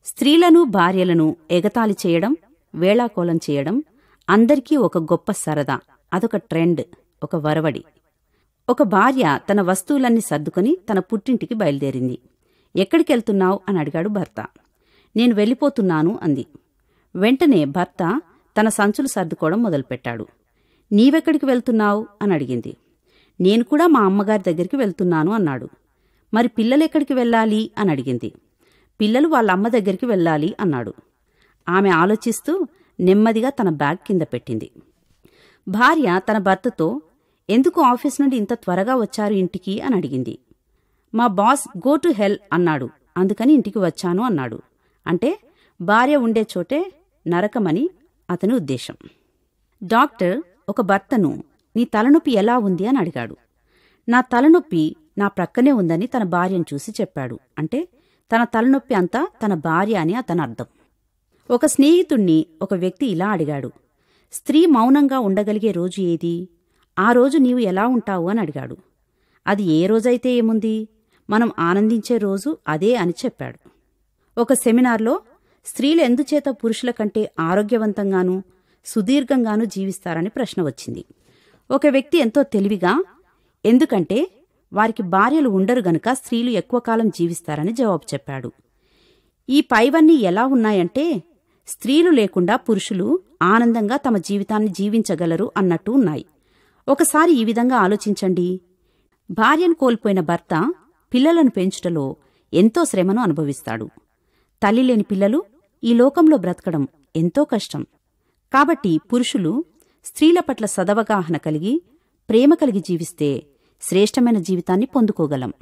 స్త్రీలను భార్యలను ఎగతాళి చేయడం, వేళాకోళం చేయడం అందరికీ ఒక గొప్ప సరదా. అదొక ట్రెండ్, ఒక వరవడి. ఒక భార్య తన వస్తువులన్నీ సర్దుకుని తన పుట్టింటికి బయలుదేరింది. ఎక్కడికెళ్తున్నావు అని అడిగాడు భర్త. నేను వెళ్ళిపోతున్నాను అంది. వెంటనే భర్త తన సంచులు సర్దుకోవడం మొదలుపెట్టాడు. నీవెక్కడికి వెళ్తున్నావు అని అడిగింది. నేను కూడా మా అమ్మగారి దగ్గరికి వెళ్తున్నాను అన్నాడు. మరి పిల్లలెక్కడికి వెళ్ళాలి అని అడిగింది. పిల్లలు వాళ్ళ అమ్మ దగ్గరికి వెళ్ళాలి అన్నాడు. ఆమె ఆలోచిస్తూ నెమ్మదిగా తన బ్యాగ్ కింద పెట్టింది. భార్య తన భర్తతో, ఎందుకు ఆఫీస్ నుండి ఇంత త్వరగా వచ్చారు ఇంటికి అని అడిగింది. మా బాస్ గో టు హెల్ అన్నాడు, అందుకని ఇంటికి వచ్చాను అన్నాడు. అంటే భార్య ఉండే చోటే నరకమని అతని ఉద్దేశం. డాక్టర్ ఒక భర్తను, నీ తలనొప్పి ఎలా ఉంది అని అడిగాడు. నా తలనొప్పి నా ప్రక్కనే ఉందని తన భార్యను చూసి చెప్పాడు. అంటే తన తలనొప్పి అంతా తన భార్య అని అతని అర్థం. ఒక స్నేహితుణ్ణి ఒక వ్యక్తి ఇలా అడిగాడు. స్త్రీ మౌనంగా ఉండగలిగే రోజు ఏది? ఆ రోజు నీవు ఎలా ఉంటావు అని అడిగాడు. అది ఏ రోజైతే ఏముంది, మనం ఆనందించే రోజు అదే అని చెప్పాడు. ఒక సెమినార్లో స్త్రీలు ఎందుచేత పురుషుల కంటే ఆరోగ్యవంతంగానూ సుదీర్ఘంగానూ జీవిస్తారని ప్రశ్న వచ్చింది. ఒక వ్యక్తి ఎంతో తెలివిగా, ఎందుకంటే వారికి భార్యలు ఉండరు గనుక స్త్రీలు ఎక్కువ కాలం జీవిస్తారని జవాబు చెప్పాడు. ఈ పైవన్నీ ఎలా ఉన్నాయంటే, స్త్రీలు లేకుండా పురుషులు ఆనందంగా తమ జీవితాన్ని జీవించగలరు అన్నట్టు ఉన్నాయి. ఒకసారి ఈ విధంగా ఆలోచించండి. భార్యను కోల్పోయిన భర్త పిల్లలను పెంచుటలో ఎంతో శ్రమను అనుభవిస్తాడు. తల్లి లేని పిల్లలు ఈ లోకంలో బ్రతకడం ఎంతో కష్టం. కాబట్టి పురుషులు స్త్రీల పట్ల సదవగాహన కలిగి, ప్రేమ కలిగి జీవిస్తే శ్రేష్టమైన జీవితాన్ని పొందుకోగలం.